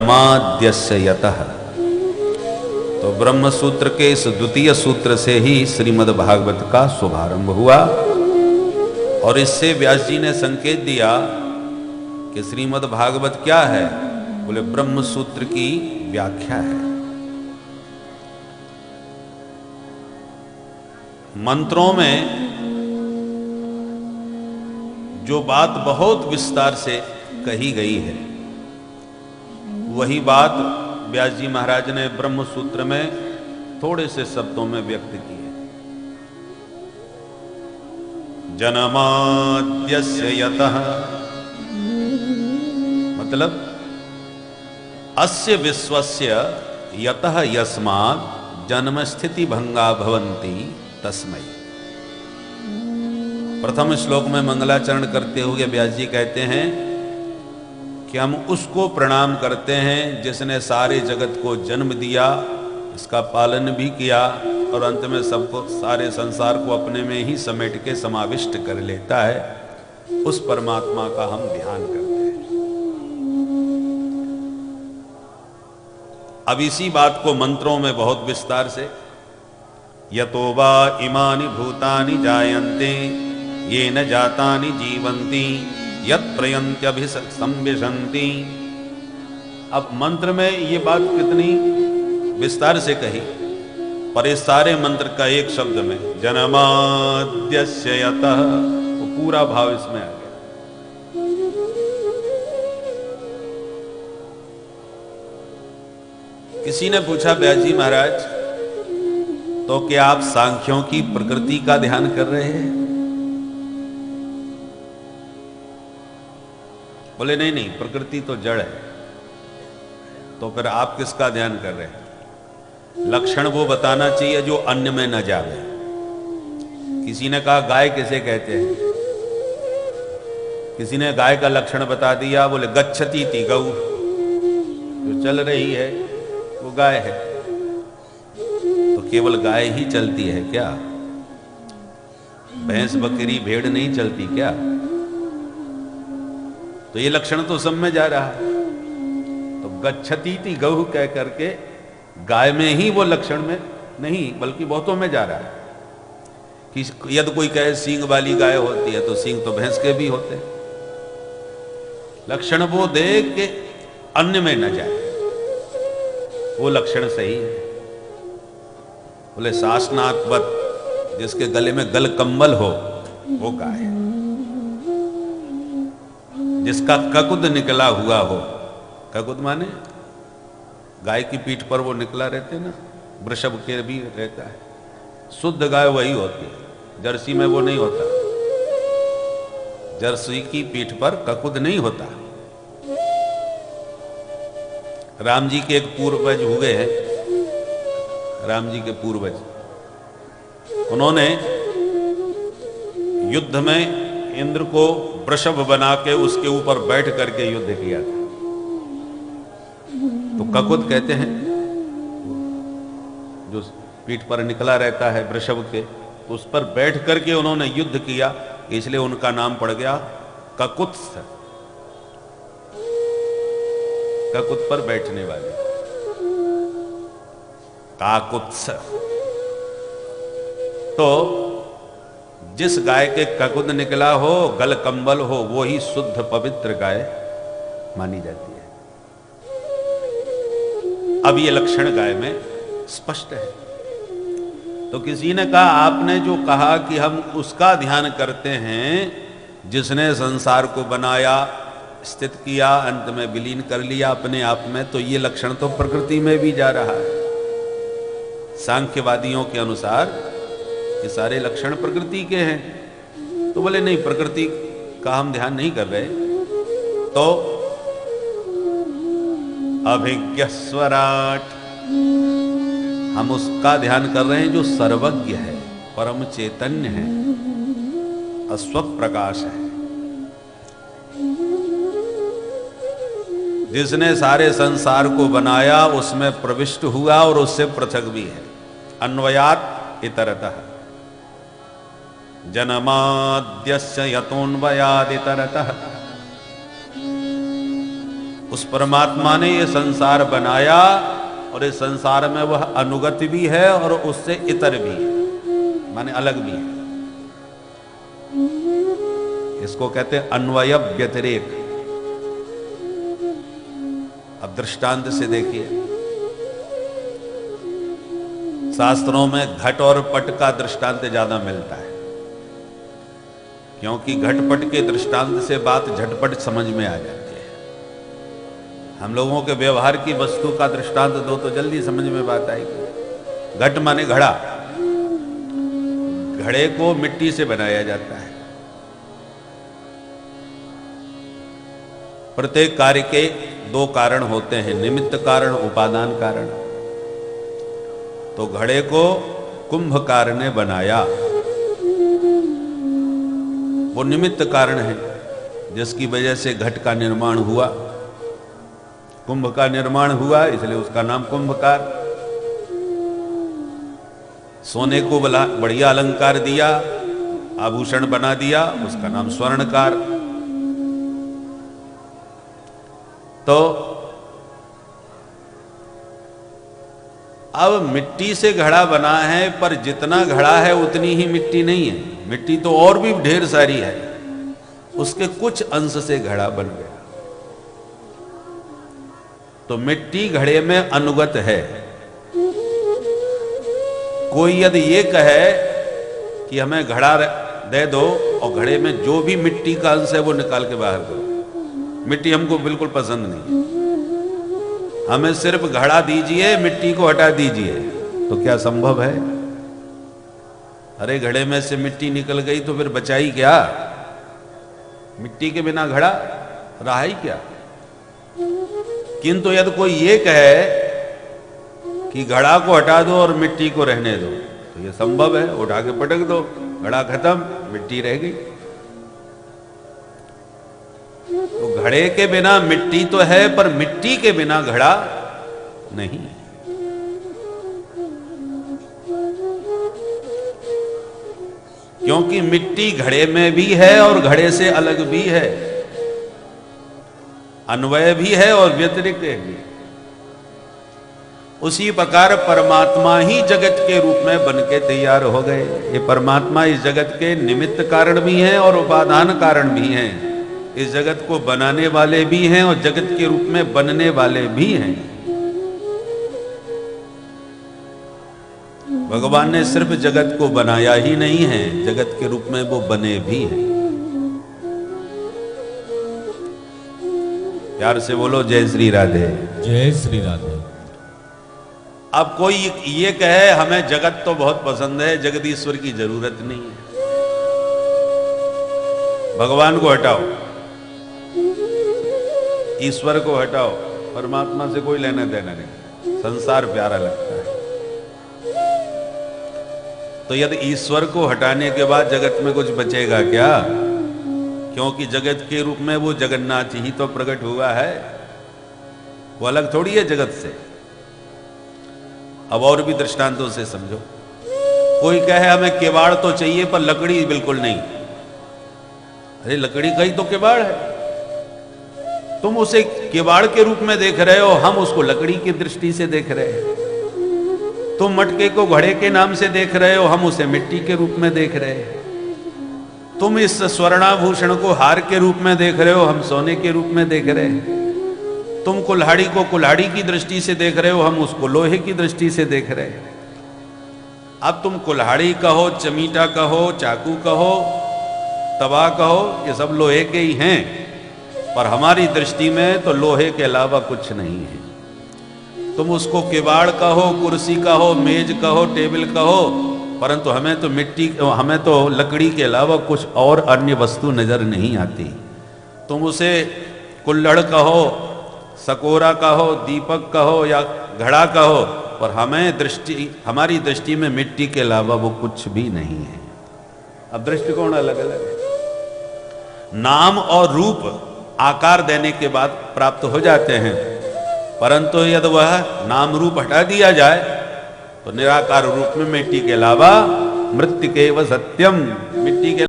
ब्रह्माद्यस्य यतः। तो ब्रह्म सूत्र के इस द्वितीय सूत्र से ही श्रीमद् भागवत का शुभारंभ हुआ और इससे व्यास जी ने संकेत दिया कि श्रीमद् भागवत क्या है। बोले ब्रह्म सूत्र की व्याख्या है। मंत्रों में जो बात बहुत विस्तार से कही गई है वही बात व्यास जी महाराज ने ब्रह्म सूत्र में थोड़े से शब्दों में व्यक्त की है। जन्माद्यस्य यतः, मतलब अस्य विश्वस्य यतः यस्मात् जन्म स्थिति भंगा भवन्ति तस्मै। प्रथम श्लोक में मंगलाचरण करते हुए व्यास जी कहते हैं कि हम उसको प्रणाम करते हैं जिसने सारे जगत को जन्म दिया, इसका पालन भी किया और अंत में सबको, सारे संसार को अपने में ही समेट के समाविष्ट कर लेता है। उस परमात्मा का हम ध्यान करते हैं। अब इसी बात को मंत्रों में बहुत विस्तार से यतो वा इमानि भूतानि जायन्ते येन जातानि जीवन्ति यत् प्रयन्त्यभिसंविशन्ति। अब मंत्र में ये बात कितनी विस्तार से कही, पर इस सारे मंत्र का एक शब्द में जन्माद्यस्य यतः, वो पूरा भाव इसमें आ गया। किसी ने पूछा व्यास जी महाराज, तो क्या आप सांख्यों की प्रकृति का ध्यान कर रहे हैं? बोले नहीं नहीं, प्रकृति तो जड़ है। तो फिर आप किसका ध्यान कर रहे हैं? लक्षण वो बताना चाहिए जो अन्य में न जावे। किसी ने कहा गाय किसे कहते हैं? किसी ने गाय का लक्षण बता दिया, बोले गच्छति ति गौ, जो चल रही है वो गाय है। तो केवल गाय ही चलती है क्या? भैंस बकरी भेड़ नहीं चलती क्या? तो ये लक्षण तो सब में जा रहा है। तो गच्छति ति गौ कह करके गाय में ही वो लक्षण में नहीं बल्कि बहुतों में जा रहा है। कि यदि कोई कहे सींग वाली गाय होती है तो सींग तो भैंस के भी होते हैं। लक्षण वो दे के अन्य में न जाए, वो लक्षण सही है। बोले सासनाकवत, जिसके गले में गल कंबल हो वो गाय है। जिसका ककुद निकला हुआ हो, ककुद माने गाय की पीठ पर वो निकला रहते ना, वृषभ के भी रहता है। शुद्ध गाय वही होती है, जर्सी में वो नहीं होता। जर्सी की पीठ पर ककुद नहीं होता। राम जी के एक पूर्वज हुए हैं, राम जी के पूर्वज, उन्होंने युद्ध में इंद्र को वृषभ बना के उसके ऊपर बैठ करके युद्ध किया था। तो ककुद कहते हैं जो पीठ पर निकला रहता है वृषभ के, उस पर बैठ करके उन्होंने युद्ध किया, इसलिए उनका नाम पड़ गया ककुत्स। ककुत पर बैठने वाले, काकुत्स। तो जिस गाय के ककुद निकला हो, गल कंबल हो, वो ही शुद्ध पवित्र गाय मानी जाती है। अब ये लक्षण गाय में स्पष्ट है। तो किसी ने कहा आपने जो कहा कि हम उसका ध्यान करते हैं जिसने संसार को बनाया, स्थित किया, अंत में विलीन कर लिया अपने आप में, तो ये लक्षण तो प्रकृति में भी जा रहा है। सांख्यवादियों के अनुसार ये सारे लक्षण प्रकृति के हैं। तो बोले नहीं, प्रकृति का हम ध्यान नहीं कर रहे। तो अभिज्ञ स्वराट, हम उसका ध्यान कर रहे हैं जो सर्वज्ञ है, परम चैतन्य है, अस्वक प्रकाश है, जिसने सारे संसार को बनाया, उसमें प्रविष्ट हुआ और उससे पृथक भी है। अन्वयात इतरतः, जन्माद्यस्य यतोन्वयादितरतः। उस परमात्मा ने ये संसार बनाया और इस संसार में वह अनुगत भी है और उससे इतर भी है, माने अलग भी है। इसको कहते हैं अन्वय व्यतिरेक। अब दृष्टांत से देखिए, शास्त्रों में घट और पट का दृष्टांत ज्यादा मिलता है, क्योंकि घटपट के दृष्टांत से बात झटपट समझ में आ जाती है। हम लोगों के व्यवहार की वस्तु का दृष्टांत दो तो जल्दी समझ में बात आएगी। घट माने घड़ा, घड़े को मिट्टी से बनाया जाता है। प्रत्येक कार्य के दो कारण होते हैं, निमित्त कारण, उपादान कारण। तो घड़े को कुंभकार ने बनाया, वो निमित्त कारण है जिसकी वजह से घट का निर्माण हुआ, कुंभ का निर्माण हुआ, इसलिए उसका नाम कुंभकार। सोने को बढ़िया अलंकार दिया, आभूषण बना दिया, उसका नाम स्वर्णकार। तो अब मिट्टी से घड़ा बना है, पर जितना घड़ा है उतनी ही मिट्टी नहीं है, मिट्टी तो और भी ढेर सारी है, उसके कुछ अंश से घड़ा बन गया। तो मिट्टी घड़े में अनुगत है। कोई यदि ये कहे कि हमें घड़ा दे दो और घड़े में जो भी मिट्टी का अंश है वो निकाल के बाहर करो, मिट्टी हमको बिल्कुल पसंद नहीं, हमें सिर्फ घड़ा दीजिए, मिट्टी को हटा दीजिए, तो क्या संभव है? अरे घड़े में से मिट्टी निकल गई तो फिर बचाई क्या? मिट्टी के बिना घड़ा रहा ही क्या? किंतु यदि कोई ये कहे कि घड़ा को हटा दो और मिट्टी को रहने दो, तो ये संभव है। उठा के पटक दो, घड़ा खत्म, मिट्टी रह गई। तो घड़े के बिना मिट्टी तो है, पर मिट्टी के बिना घड़ा नहीं। क्योंकि मिट्टी घड़े में भी है और घड़े से अलग भी है, अन्वय भी है और व्यतिरिक्त भी। उसी प्रकार परमात्मा ही जगत के रूप में बन के तैयार हो गए। ये परमात्मा इस जगत के निमित्त कारण भी हैं और उपादान कारण भी हैं। इस जगत को बनाने वाले भी हैं और जगत के रूप में बनने वाले भी हैं। भगवान ने सिर्फ जगत को बनाया ही नहीं है, जगत के रूप में वो बने भी हैं। प्यार से बोलो जय श्री राधे। जय श्री राधे। अब कोई ये कहे हमें जगत तो बहुत पसंद है, जगदीश्वर की जरूरत नहीं है, भगवान को हटाओ, ईश्वर को हटाओ, परमात्मा से कोई लेना देना नहीं, संसार प्यारा लगता है। तो यदि ईश्वर को हटाने के बाद जगत में कुछ बचेगा क्या? क्योंकि जगत के रूप में वो जगन्नाथ ही तो प्रकट हुआ है, वो अलग थोड़ी है जगत से। अब और भी दृष्टांतों से समझो। कोई कहे हमें किवाड़ तो चाहिए पर लकड़ी बिल्कुल नहीं। अरे लकड़ी का ही तो किवाड़ है, तुम उसे किवाड़ के रूप में देख रहे हो, हम उसको लकड़ी की दृष्टि से देख रहे हैं। तुम मटके को घड़े के नाम से देख रहे हो, हम उसे मिट्टी के रूप में देख रहे हैं। तुम इस स्वर्णाभूषण को हार के रूप में देख रहे हो, हम सोने के रूप में देख रहे हैं। तुम कुल्हाड़ी को कुल्हाड़ी की दृष्टि से देख रहे हो, हम उसको लोहे की दृष्टि से देख रहे हैं। अब तुम कुल्हाड़ी कहो, चमीटा कहो, चाकू कहो, तवा कहो, ये सब लोहे के ही हैं, पर हमारी दृष्टि में तो लोहे के अलावा कुछ नहीं है। तुम उसको किवाड़ कहो, कुर्सी कहो, मेज कहो, टेबल कहो, परंतु हमें तो लकड़ी के अलावा कुछ और अन्य वस्तु नजर नहीं आती। तुम उसे कुल्हड़ कहो, सकोरा कहो, दीपक कहो या घड़ा कहो, पर हमारी दृष्टि में मिट्टी के अलावा वो कुछ भी नहीं है। अब दृष्टिकोण अलग अलग है। नाम और रूप आकार देने के बाद प्राप्त हो जाते हैं, परंतु यदि वह नाम रूप हटा दिया जाए तो निराकार रूप में मिट्टी के अलावा मृत्तिकेव सत्यम, मिट्टी के